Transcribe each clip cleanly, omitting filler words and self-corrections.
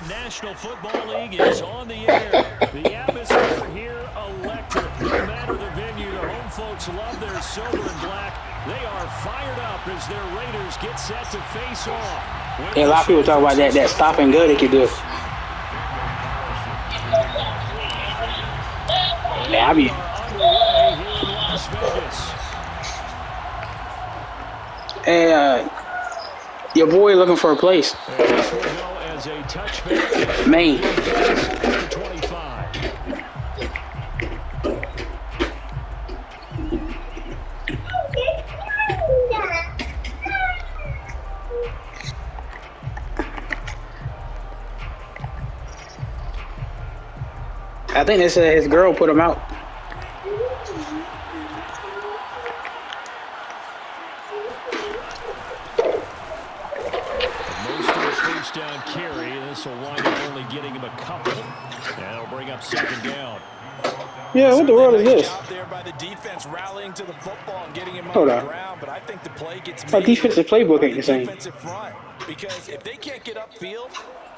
National Football League is on the air. The atmosphere here electric. No matter the venue, the home folks love their silver and black. They are fired up as their Raiders get set to face off. Hey, a lot of people talk about that stopping good they can do. Yeah, I be. Hey, your boy looking for a place. Maine. I think they said his girl put him out. Down carry. This will wind up only getting him a couple. And it'll bring up second down. Yeah, what the world is this? There by the defense rallying to the football and getting him Hold on on. the ground, but I think the play gets My made defensive playbook ain't the same. defensive front, because if they can't get upfield,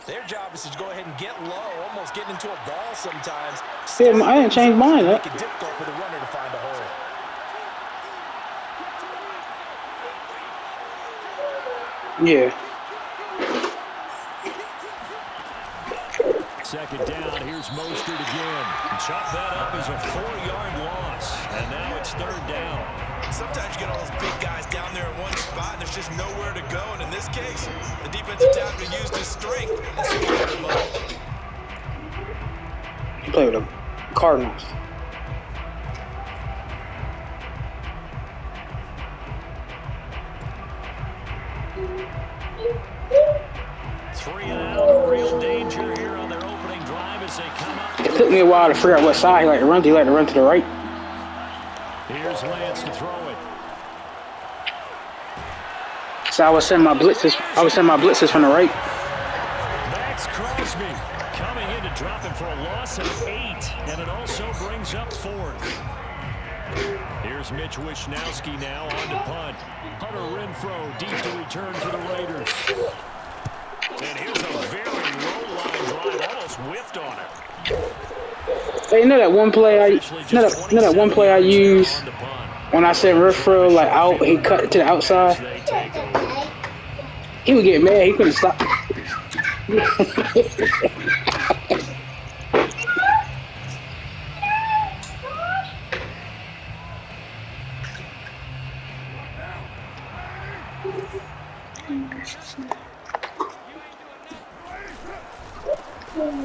their job is to go ahead and get low, almost get into a ball sometimes. Yeah, I didn't change mine. Make it difficult for the runner to find a hole. Yeah. Second down, here's Mostert again. Chop that up as a 4-yard loss. And now it's third down. Sometimes you get all those big guys down there in one spot, and there's just nowhere to go. And in this case, the defensive tackle used his strength and scored him up. He played with the Cardinals. Three and out, real danger here on their opening drive as they come up. It took me a while to figure out what side he liked to run to. He liked to run to the right. Here's Lance to throw it. So I was sending my blitzes. From the right. Max Crosby coming in to drop him for a loss of 8, and it also brings up 4th. Here's Mitch Wishnowski now on to punt. Hunter Renfrow deep to return for the Raiders. And here's a very low line drive, almost whiffed on it. Hey, you know that one play I use when I said Renfrow like out, he cut it to the outside. He would get mad. He couldn't stop.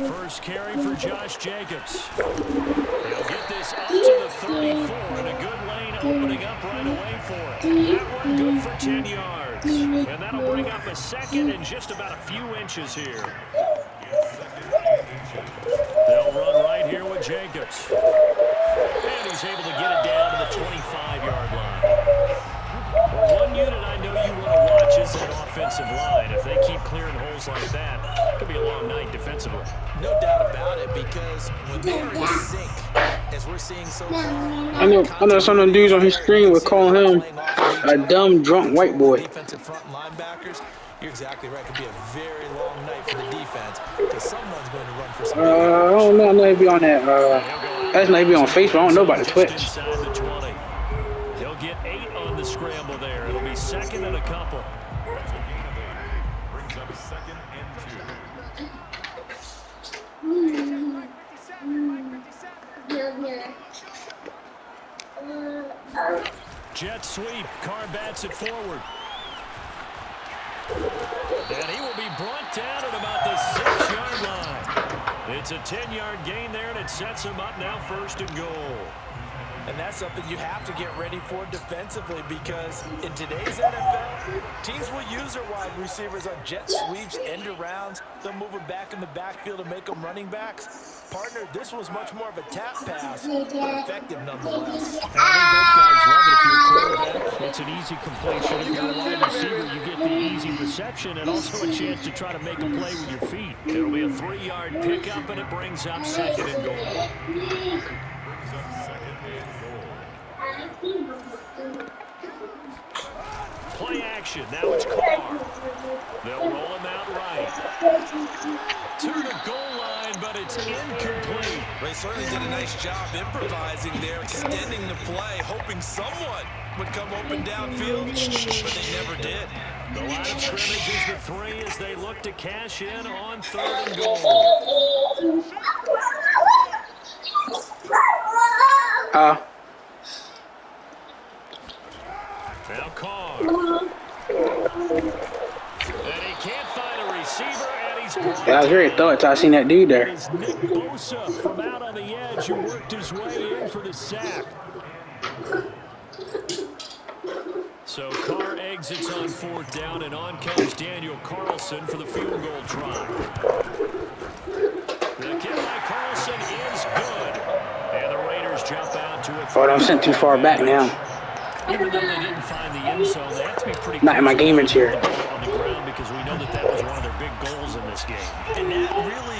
First carry for Josh Jacobs. He'll get this up to the 34, and a good lane opening up right away for it. That one good for 10 yards. And that'll bring up a second and just about a few inches here. They'll run right here with Jacobs. And he's able to get it down to the 25-yard line. Well, one unit I know you want to watch is that offensive line. If they keep clearing holes like that, it could be a long night defensively. No doubt about it, because when they're in sync, as we're seeing so far, I know some of the dudes on his screen were calling him a dumb, drunk white boy. Defensive front linebackers, you're exactly right. It could be a very long night for the defense, because someone's going to run for some. I don't know. I know he'd be on that. That's not be on Facebook. I don't know about the Twitch. Inside the 20. He'll get 8 on the scramble there. It'll be second and a couple. Brings up second and 2. Jet sweep. Carr bats it forward. And he will be brought down at about the 6-yard line. It's a 10-yard gain there, and it sets him up now first and goal. And that's something you have to get ready for defensively, because in today's NFL, teams will use their wide receivers on jet sweeps, end arounds. They'll move them back in the backfield to make them running backs. Partner, this was much more of a tap pass, but effective nonetheless. I think both guys love it. If you're a quarterback, it's an easy completion. If you're a wide receiver, you get the easy reception and also a chance to try to make a play with your feet. It'll be a 3-yard pickup, and it brings up second and goal. Play action. Now it's Carr. They'll roll him out right. 2 It's incomplete. They certainly did a nice job improvising there, extending the play, hoping someone would come open downfield, but they never did. The line of scrimmage is the 3 as they look to cash in on 3rd and goal. Now Carr. And he can't find a receiver, and he's Yeah, I was very thought till I seen that dude there. It's Nick Bosa from out on the edge who worked his way in for the sack. So Carr exits on 4th down, and on comes Daniel Carlson for the field goal try. The kick by Carlson is good. And the Raiders jump out to it. Oh, I'm sent too far back now. Even though they didn't find the end zone, they have to be pretty Not in my gaming chair. on the ground because we know that was one of their big goals in this game. And that really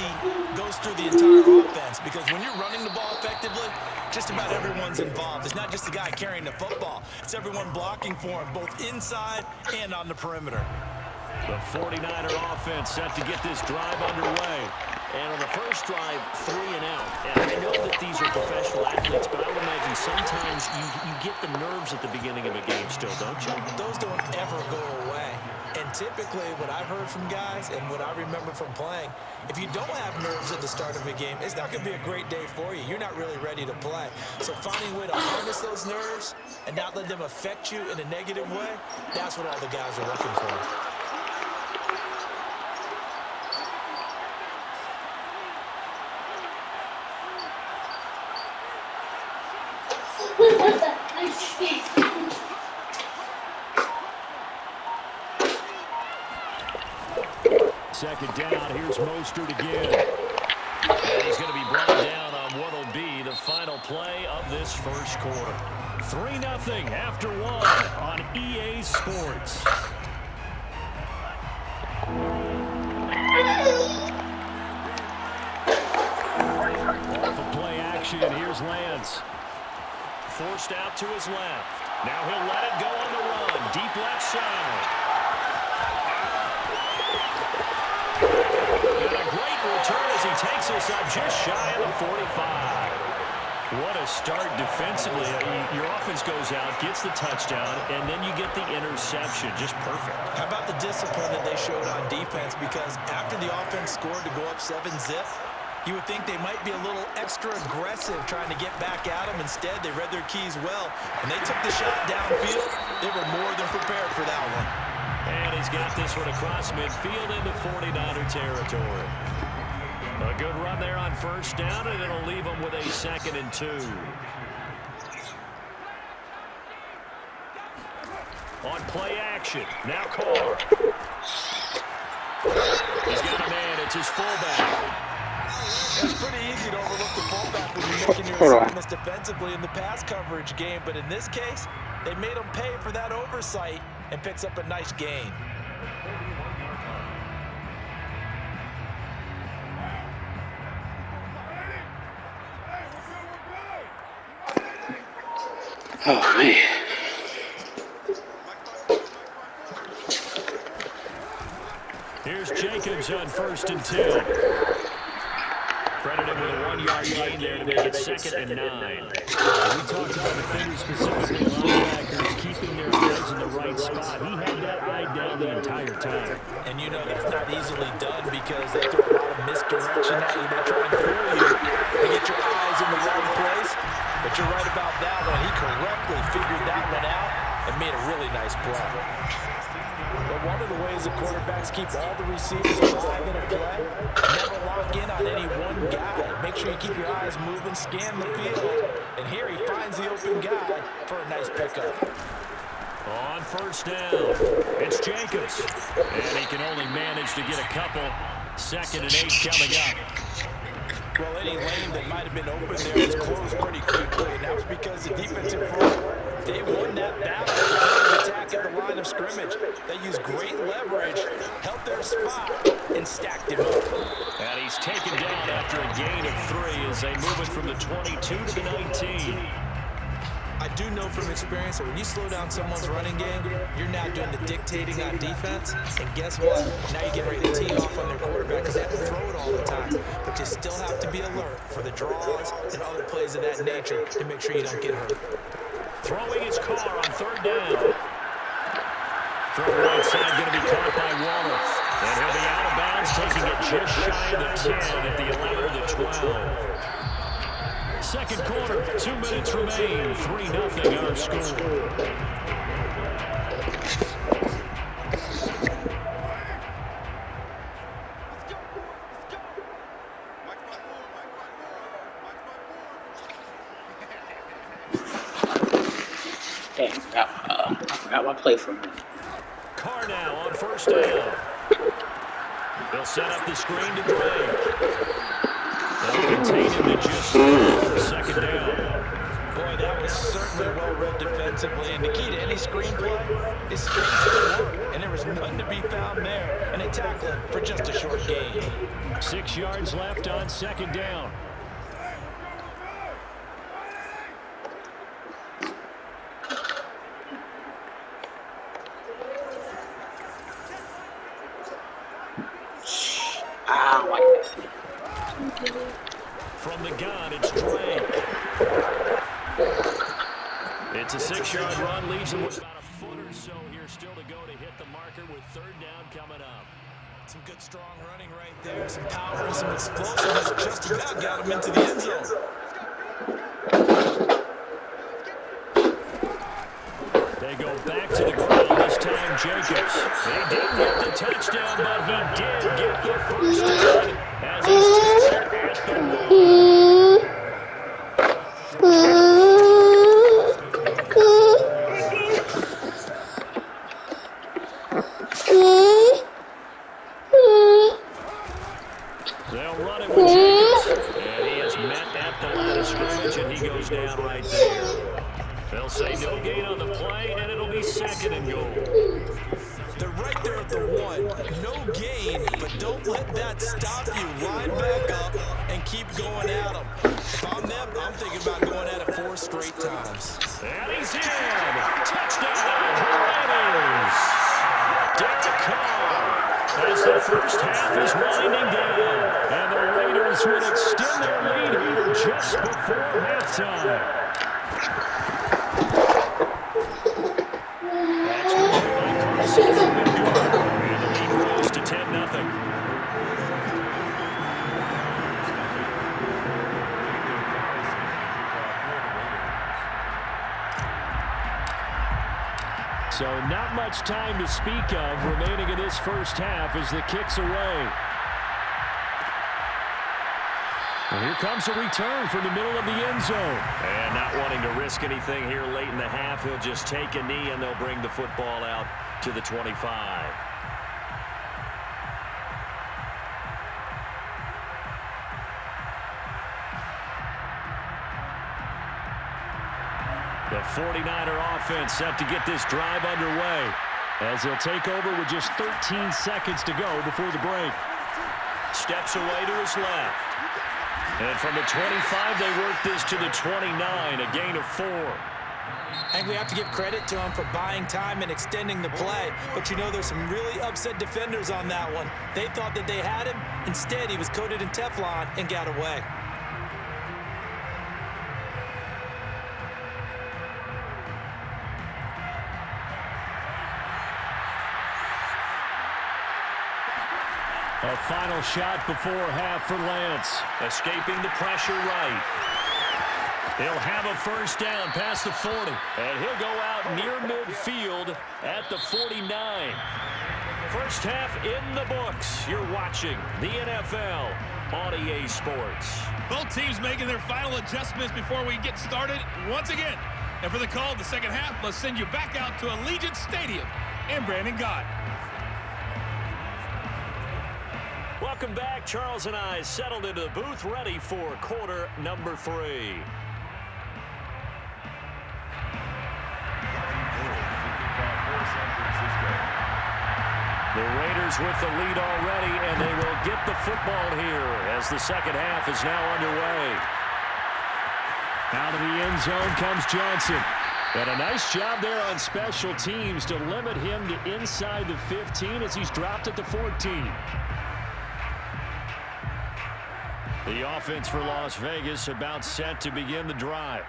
goes through the entire offense because when you're running the ball effectively, just about everyone's involved. It's not just the guy carrying the football. It's everyone blocking for him, both inside and on the perimeter. The 49er offense set to get this drive underway. And on the first drive, 3 and out. And I know that these are professional athletes, but I would imagine sometimes you get the nerves at the beginning of a game still, don't you? Those don't ever go away. And typically what I've heard from guys and what I remember from playing, if you don't have nerves at the start of a game, it's not going to be a great day for you. You're not really ready to play. So finding a way to harness those nerves and not let them affect you in a negative way, that's what all the guys are looking for. Second down, here's Mostert again. And he's going to be brought down on what will be the final play of this first quarter. 3-0 after 1 on EA Sports. Off of play action, here's Lance. Forced out to his left. Now he'll let it go on the run. Deep left side. And a great return as he takes us up just shy of the 45. What a start defensively. Your offense goes out, gets the touchdown, and then you get the interception. Just perfect. How about the discipline that they showed on defense? Because after the offense scored to go up 7-zip, you would think they might be a little extra aggressive trying to get back at them. Instead, they read their keys well, and they took the shot downfield. They were more than prepared for that one. And he's got this one across midfield into 49er territory. A good run there on first down, and it'll leave them with a 2nd and 2. On play action, now Carr. He's got a man, it's his fullback. It's pretty easy to overlook the fullback when you're making your assignments defensively in the pass coverage game, but in this case, they made him pay for that oversight and picks up a nice gain. Oh, man. Here's Jacobs on 1st and 10. Credited with a 1-yard gain there to make it 2nd and 9. We talked about defenders, specifically linebackers, keeping their eyes in the right spot. He had that eye down the entire time. And you know that's not easily done because they throw a lot of misdirection at you. They try and fool you to get your eyes in the wrong place. But you're right about that one. He correctly figured that one out and made a really nice play. But one of the ways the quarterbacks keep all the receivers alive in a play, never lock in on any one guy. Make sure you keep your eyes moving, scan the field. And here he finds the open guy for a nice pickup. On first down, it's Jacobs. And he can only manage to get a couple. 2nd and 8 coming up. Well, any lane that might have been open there was closed pretty quickly, and that was because the defensive front, they won that battle with the attack at the line of scrimmage. They used great leverage, held their spot, and stacked him up. And he's taken down after a gain of 3 as they move it from the 22 to the 19. I do know from experience that when you slow down someone's running game, you're now doing the dictating on defense. And guess what? Now you get ready to tee off on their quarterback because they have to throw it all the time. The but you still have to be alert for the draws and other plays of that nature to make sure you don't get hurt. Throwing his car on third down. Throw right side going to be caught by Waller. And he'll be out of bounds, taking it just shy of the 10 at the 11 or the 12. Second quarter, 2 minutes remain. 3-0 our score. Dang, I forgot my play for a minute. Carr now on first down. They'll set up the screen to Drake. They'll contain him to just second down. Boy, that was certainly well-read defensively. And the key to any screenplay is space to work. And there was none to be found there. And they tackled him for just a short gain. 6 yards left on second down. From the gun, it's Drake. It's a 6-yard run, leaves him with about a foot or so here still to go to hit the marker with third down coming up. Some good, strong running right there. Some power and some explosiveness. Just about got him into the end zone. They go back to the ground this time, Jacobs. He didn't get the touchdown, but he did get the first down as he's tackled at the one. They'll run it with Jacobs, and he is met at the line of scrimmage, and he goes down right there. They'll say no gain on the play, and it'll be second and goal. They're right there at the one. No gain, but don't let that stop you. Line back up and keep going at them. If I'm them, I'm thinking about going at it 4 straight times. And he's in. Touchdown, Raiders. Derek Carr as the first half is winding down. And the Raiders would extend their lead here just before halftime. That's good by Carson. And the lead grows to 10-0. So not much time to speak of remaining in this first half as the kick's away. And here comes a return from the middle of the end zone. And not wanting to risk anything here late in the half, he'll just take a knee and they'll bring the football out to the 25. The 49er offense set to get this drive underway as they'll take over with just 13 seconds to go before the break. Steps away to his left. And from the 25, they work this to the 29, a gain of 4. And we have to give credit to him for buying time and extending the play. But you know there's some really upset defenders on that one. They thought that they had him. Instead, he was coated in Teflon and got away. A final shot before half for Lance. Escaping the pressure right. He'll have a first down past the 40. And he'll go out near midfield at the 49. First half in the books. You're watching the NFL on EA Sports. Both teams making their final adjustments before we get started once again. And for the call of the second half, let's send you back out to Allegiant Stadium in Brandon Gott. Welcome back. Charles and I settled into the booth, ready for quarter number 3. The Raiders with the lead already, and they will get the football here as the second half is now underway. Out of the end zone comes Johnson. And a nice job there on special teams to limit him to inside the 15 as he's dropped at the 14. The offense for Las Vegas about set to begin the drive.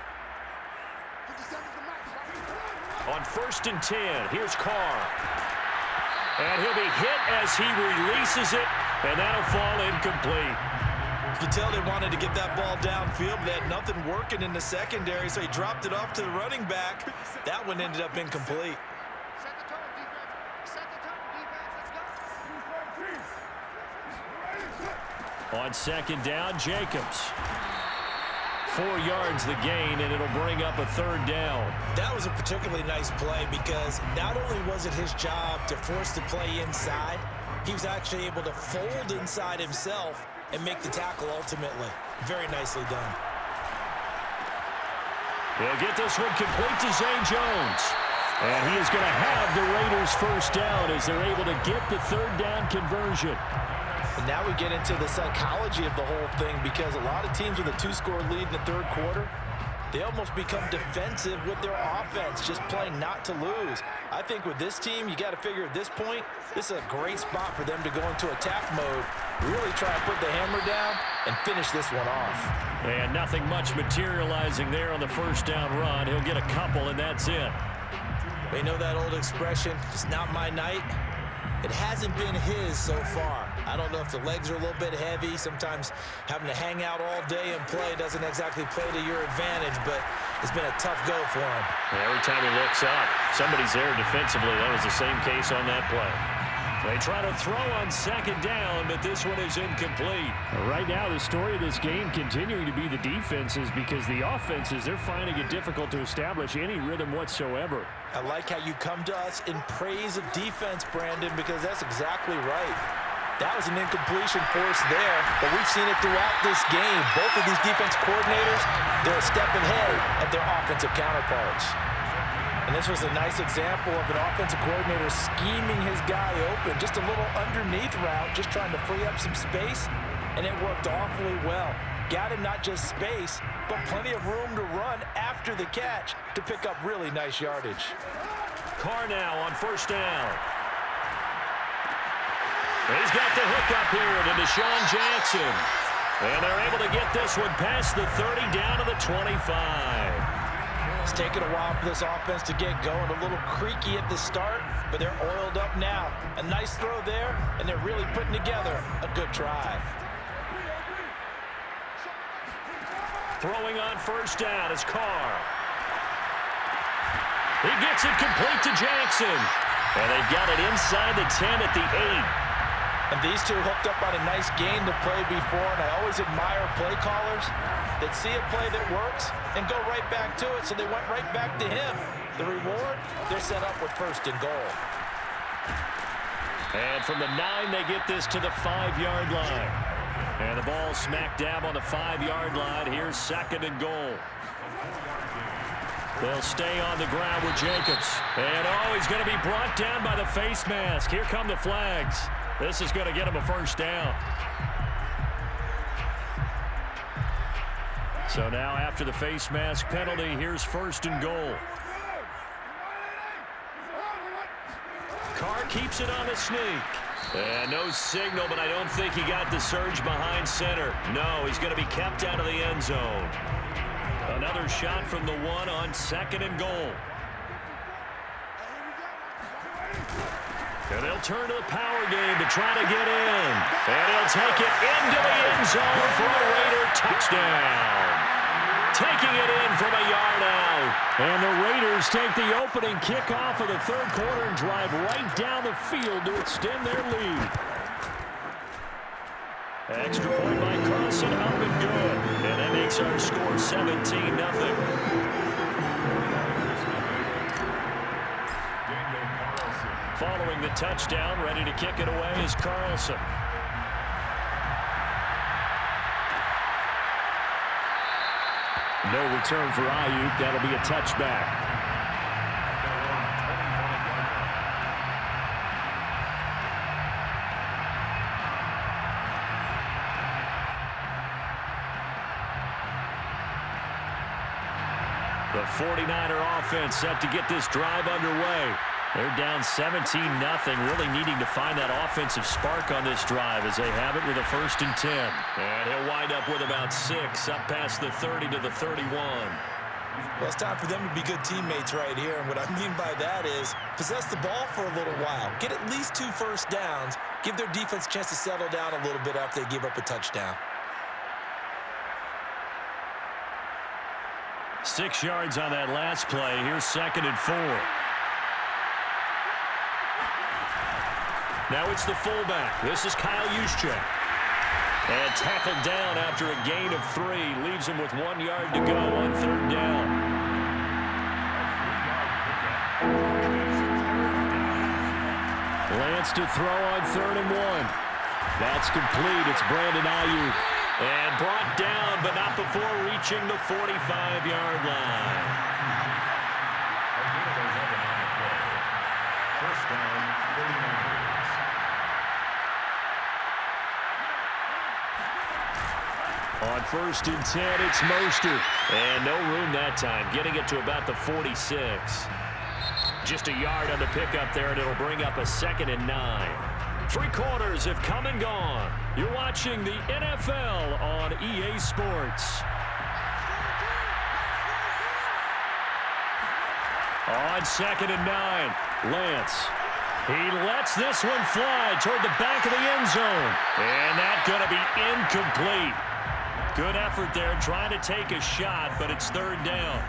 On 1st and 10, here's Carr. And he'll be hit as he releases it, and that'll fall incomplete. You can tell they wanted to get that ball downfield. They had nothing working in the secondary, so he dropped it off to the running back. That one ended up incomplete. Set the tone, defense. Set the tone, defense. Let's go. On 2nd down, Jacobs. 4 yards the gain, and it'll bring up a 3rd down. That was a particularly nice play because not only was it his job to force the play inside, he was actually able to fold inside himself and make the tackle ultimately. Very nicely done. He'll get this one complete to Zay Jones. And he is going to have the Raiders 1st down as they're able to get the 3rd down conversion. And now we get into the psychology of the whole thing because a lot of teams with a 2-score lead in the 3rd quarter, they almost become defensive with their offense, just playing not to lose. I think with this team, you got to figure at this point, this is a great spot for them to go into attack mode, really try and put the hammer down and finish this one off. And nothing much materializing there on the 1st down run. He'll get a couple, and that's it. They know that old expression, it's not my night. It hasn't been his so far. I don't know if the legs are a little bit heavy. Sometimes having to hang out all day and play doesn't exactly play to your advantage, but it's been a tough go for him. Every time he looks up, somebody's there defensively. That was the same case on that play. They try to throw on 2nd down, but this one is incomplete. Right now, the story of this game continuing to be the defenses because the offenses, they're finding it difficult to establish any rhythm whatsoever. I like how you come to us in praise of defense, Brandon, because that's exactly right. That was an incompletion force there, but we've seen it throughout this game. Both of these defense coordinators, they're a step ahead of their offensive counterparts. And this was a nice example of an offensive coordinator scheming his guy open. Just a little underneath route, just trying to free up some space, and it worked awfully well. Got him not just space, but plenty of room to run after the catch to pick up really nice yardage. Carr now on 1st down. He's got the hook up here to Deshaun Jackson. And they're able to get this one past the 30 down to the 25. It's taken a while for this offense to get going. A little creaky at the start, but they're oiled up now. A nice throw there, and they're really putting together a good drive. Throwing on 1st down is Carr. He gets it complete to Jackson. And they've got it inside the 10 at the 8. And these two hooked up on a nice gain to play before, and I always admire play callers that see a play that works and go right back to it, so they went right back to him. The reward, they're set up with 1st and goal. And from the 9, they get this to the 5-yard line. And the ball smack dab on the 5-yard line. Here's 2nd and goal. They'll stay on the ground with Jacobs. And, he's going to be brought down by the face mask. Here come the flags. This is going to get him a 1st down. So now after the face mask penalty, here's 1st and goal. Carr keeps it on a sneak. And no signal, but I don't think he got the surge behind center. No, he's going to be kept out of the end zone. Another shot from the 1 on 2nd and goal. And they'll turn to the power game to try to get in. And he'll take it into the end zone for a Raider touchdown. Taking it in from a yard out. And the Raiders take the opening kickoff of the 3rd quarter and drive right down the field to extend their lead. Extra point by Carlson, up and good. And that makes our score 17-0. Following the touchdown, ready to kick it away is Carlson. No return for Ayuk. That'll be a touchback. The 49er offense set to get this drive underway. They're down 17-0, really needing to find that offensive spark on this drive as they have it with a 1st and 10. And he'll wind up with about 6 up past the 30 to the 31. Well, it's time for them to be good teammates right here, and what I mean by that is possess the ball for a little while, get at least 2 first downs, give their defense a chance to settle down a little bit after they give up a touchdown. 6 yards on that last play. Here's 2nd and 4. Now it's the fullback. This is Kyle Juszczyk. And tackled down after a gain of 3. Leaves him with 1 yard to go on 3rd down. Lance to throw on 3rd and 1. That's complete. It's Brandon Ayuk. And brought down, but not before reaching the 45-yard line. First down, 39 yards. On 1st and 10, it's Mostert. And no room that time, getting it to about the 46. Just a yard on the pickup there, and it'll bring up a 2nd and 9. 3 quarters have come and gone. You're watching the NFL on EA Sports. On 2nd and 9, Lance. He lets this one fly toward the back of the end zone. And that's going to be incomplete. Good effort there trying to take a shot, but it's 3rd down.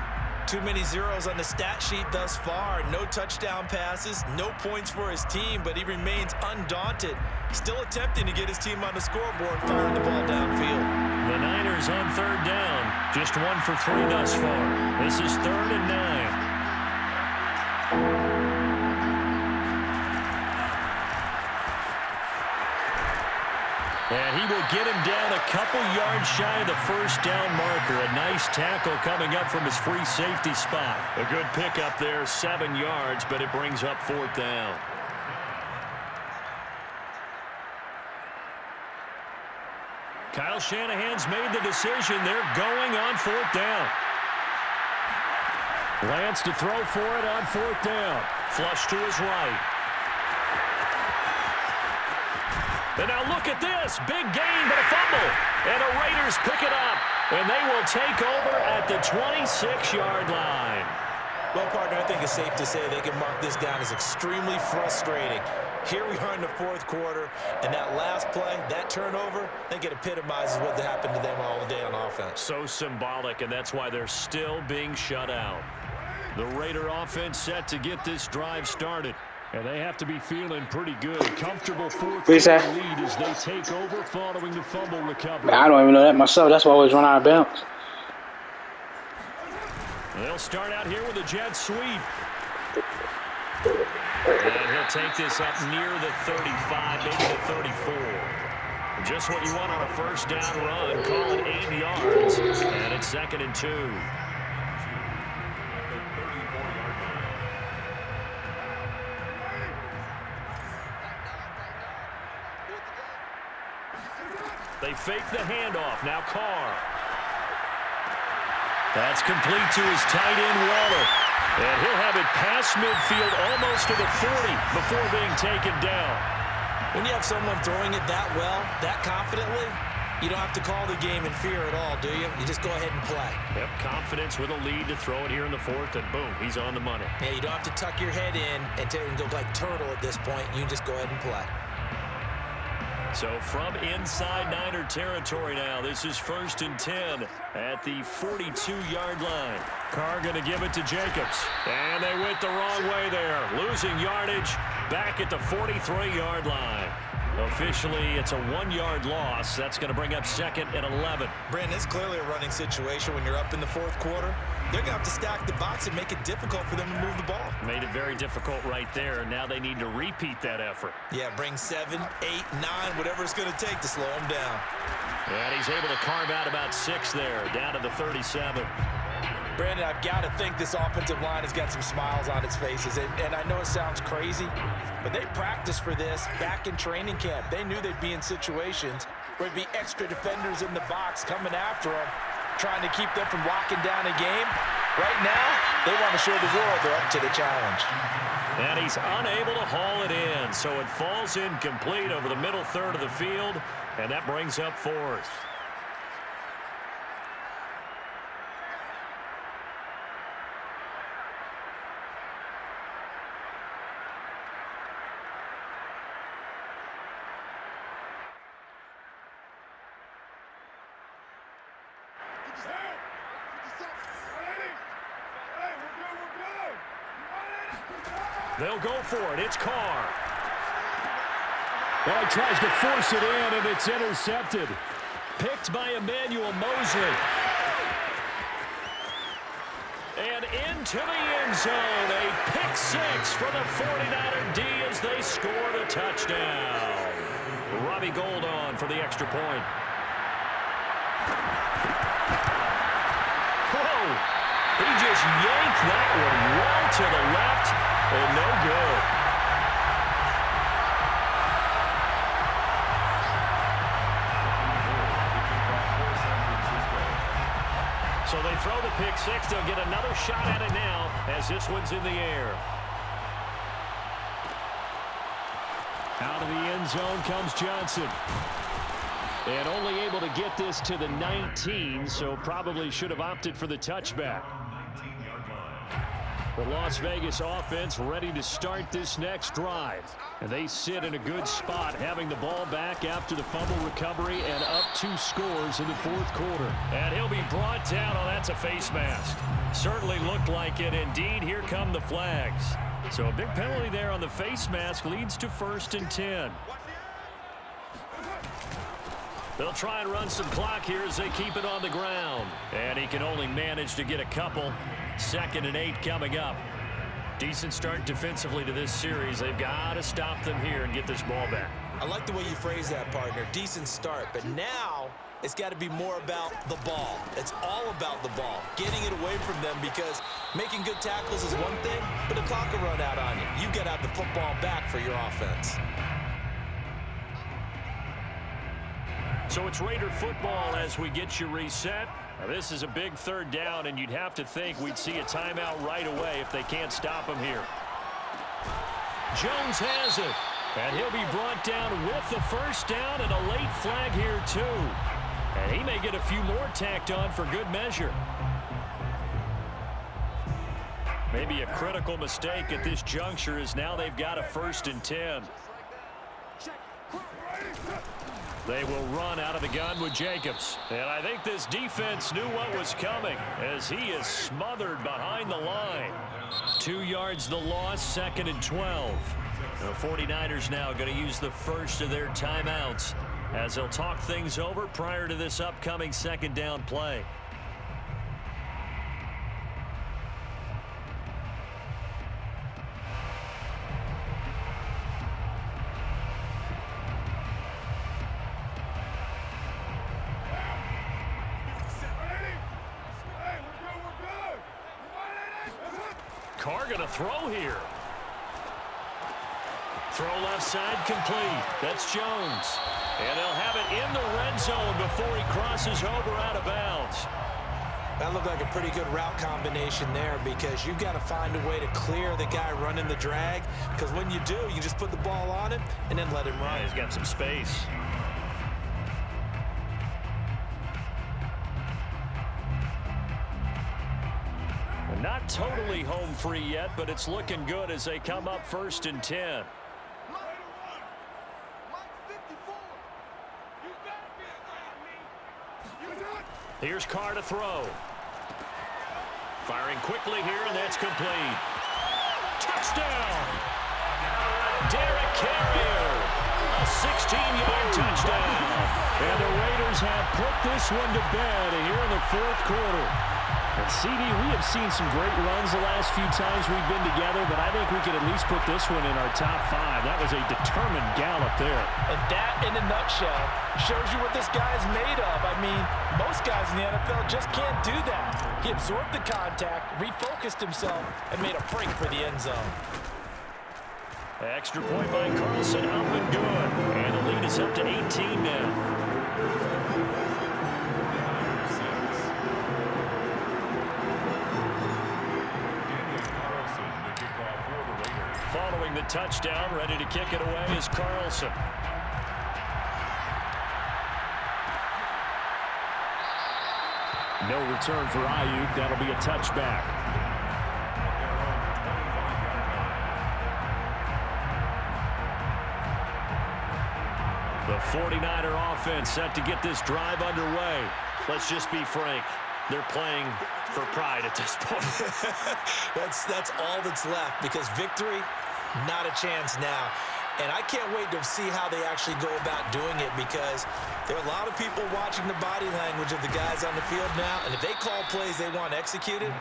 Too many zeros on the stat sheet thus far. No touchdown passes, no points for his team, but he remains undaunted. Still attempting to get his team on the scoreboard, firing the ball downfield. The Niners on 3rd down. Just 1 for 3 thus far. This is 3rd and 9. And he will get him down a couple yards shy of the 1st down marker. A nice tackle coming up from his free safety spot. A good pickup there, 7 yards, but it brings up 4th down. Kyle Shanahan's made the decision. They're going on 4th down. Lance to throw for it on 4th down. Flush to his right. And now look at this. Big gain, but a fumble. And the Raiders pick it up. And they will take over at the 26-yard line. Well, partner, I think it's safe to say they can mark this down as extremely frustrating. Here we are in the 4th quarter, and that last play, that turnover, I think it epitomizes what happened to them all day on offense. So symbolic, and that's why they're still being shut out. The Raider offense set to get this drive started. And they have to be feeling pretty good. Comfortable 4th quarter lead as they take over following the fumble recovery. Man, I don't even know that myself. That's why I always run out of bounds. They'll start out here with a jet sweep. And he'll take this up near the 35, maybe the 34. Just what you want on a 1st down run. Call it 8 yards. And it's 2nd and 2. They fake the handoff. Now Carr. That's complete to his tight end, Waller. And he'll have it past midfield almost to the 40 before being taken down. When you have someone throwing it that well, that confidently, you don't have to call the game in fear at all, do you? You just go ahead and play. Yep, confidence with a lead to throw it here in the 4th, and boom, he's on the money. Yeah, you don't have to tuck your head in and go like turtle at this point. You just go ahead and play. So from inside Niner territory now, this is 1st and 10 at the 42-yard line. Carr going to give it to Jacobs. And they went the wrong way there. Losing yardage back at the 43-yard line. Officially, it's a 1-yard loss. That's going to bring up 2nd and 11. Brandon, it's clearly a running situation when you're up in the 4th quarter. They're going to have to stack the box and make it difficult for them to move the ball. Made it very difficult right there. Now they need to repeat that effort. Yeah, bring 7, 8, 9, whatever it's going to take to slow them down. And he's able to carve out about 6 there, down to the 37. Brandon, I've got to think this offensive line has got some smiles on its faces. And I know it sounds crazy, but they practiced for this back in training camp. They knew they'd be in situations where there'd be extra defenders in the box coming after them, trying to keep them from locking down a game. Right now, they want to show the world they're up to the challenge. And he's unable to haul it in, so it falls incomplete over the middle third of the field, and that brings up fourth. They'll go for it. It's Carr. Well, he tries to force it in, and it's intercepted. Picked by Emmanuel Mosley. And into the end zone. A pick six for the 49er D as they scored a touchdown. Robbie Gould on for the extra point. Whoa! He just yanked that one well to the left. And no good. So they throw the pick six. They'll get another shot at it now as this one's in the air. Out of the end zone comes Johnson. And only able to get this to the 19, so probably should have opted for the touchback. The Las Vegas offense ready to start this next drive. And they sit in a good spot, having the ball back after the fumble recovery and up 2 scores in the fourth quarter. And he'll be brought down. Oh, that's a face mask. Certainly looked like it. Indeed, here come the flags. So a big penalty there on the face mask leads to 1st and 10. They'll try and run some clock here as they keep it on the ground. And he can only manage to get a couple. 2nd and 8 coming up. Decent start defensively to this series. They've got to stop them here and get this ball back. I like the way you phrase that, partner. Decent start. But now it's got to be more about the ball. It's all about the ball. Getting it away from them, because making good tackles is one thing, but the clock will run out on you. You've got to have the football back for your offense. So it's Raider football as we get you reset. Now this is a big 3rd down, and you'd have to think we'd see a timeout right away if they can't stop him here. Jones has it, and he'll be brought down with the 1st down and a late flag here too. And he may get a few more tacked on for good measure. Maybe a critical mistake at this juncture, as now they've got a 1st and 10. They will run out of the gun with Jacobs. And I think this defense knew what was coming, as he is smothered behind the line. 2 yards the loss, 2nd and 12. The 49ers now going to use the first of their timeouts as they'll talk things over prior to this upcoming 2nd down play. Carr going to throw here. Throw left side complete. That's Jones. And they'll have it in the red zone before he crosses over out of bounds. That looked like a pretty good route combination there, because you've got to find a way to clear the guy running the drag, because when you do, you just put the ball on him and then let him run. Yeah, he's got some space. Not totally home free yet, but it's looking good as they come up 1st and 10. Here's Carr to throw. Firing quickly here, and that's complete. Touchdown! Derek Carrier, a 16-yard touchdown. And the Raiders have put this one to bed here in the 4th quarter. And CD, we have seen some great runs the last few times we've been together, but I think we could at least put this one in our top 5. That was a determined gallop there. And that, in a nutshell, shows you what this guy's made of. I mean, most guys in the NFL just can't do that. He absorbed the contact, refocused himself, and made a break for the end zone. Extra point by Carlson, up and good. And the lead is up to 18 now. the touchdown. Ready to kick it away is Carlson. No return for Ayuk. That'll be a touchback. The 49er offense set to get this drive underway. Let's just be frank. They're playing for pride at this point. That's all that's left, because victory, not a chance now. And I can't wait to see how they actually go about doing it, because there are a lot of people watching the body language of the guys on the field now. And if they call plays they want executed,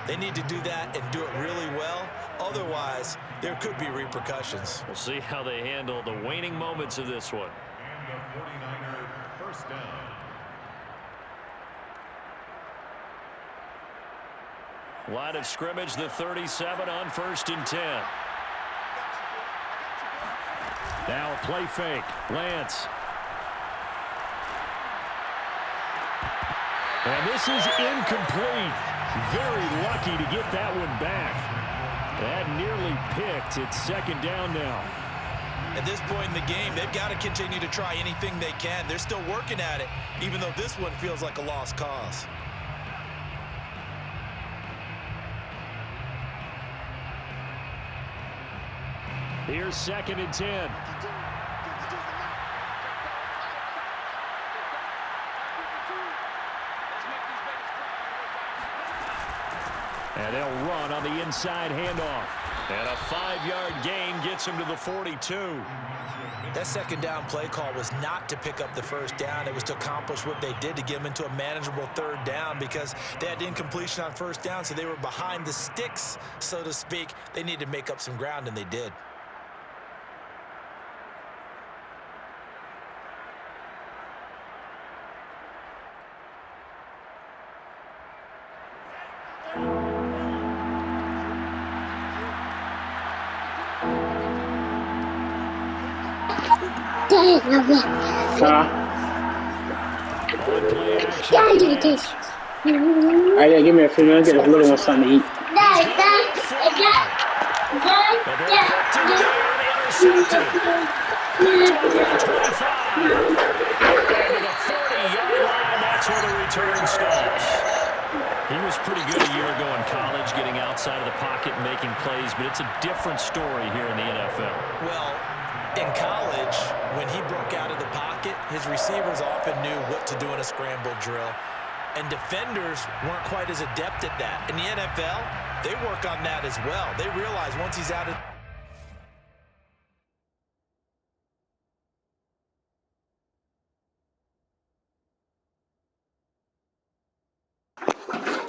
they need to do that and do it really well. Otherwise, there could be repercussions. We'll see how they handle the waning moments of this one. And the 49er first down. Line of scrimmage, the 37 on 1st and 10. Now a play fake. Lance. And this is incomplete. Very lucky to get that one back. That nearly picked. It's 2nd down now. At this point in the game, they've got to continue to try anything they can. They're still working at it, even though this one feels like a lost cause. Here's 2nd and 10. And they'll run on the inside handoff. And a 5-yard gain gets him to the 42. That 2nd down play call was not to pick up the 1st down. It was to accomplish what they did, to get them into a manageable 3rd down, because they had incompletion on 1st down, so they were behind the sticks, so to speak. They needed to make up some ground, and they did. Yeah, give me a few minutes. Get a little one something to eat. That's where the return stops. He was pretty good a year ago in college, getting outside of the pocket and making plays, but it's a different story here in the NFL. Well, in college, when he broke out of the pocket, his receivers often knew what to do in a scramble drill, and defenders weren't quite as adept at that. In the NFL, they work on that as well. They realize once he's out of...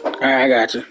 All right, I got you.